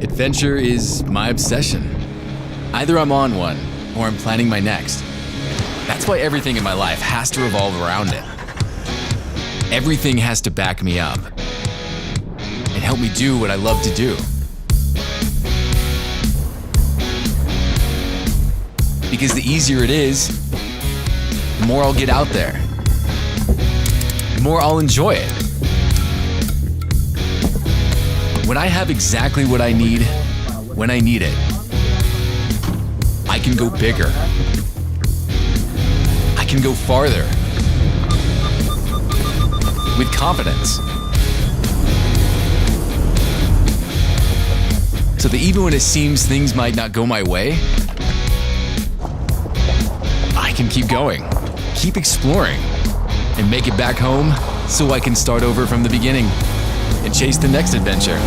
Adventure is my obsession. Either I'm on one, or I'm planning my next. That's why everything in my life has to revolve around it. Everything has to back me up and help me do what I love to do. Because the easier it is, the more I'll get out there. The more I'll enjoy it. When I have exactly what I need, when I need it, I can go bigger. I can go farther. With confidence. So that even when it seems things might not go my way, I can keep going, keep exploring, and make it back home so I can start over from the beginning and chase the next adventure.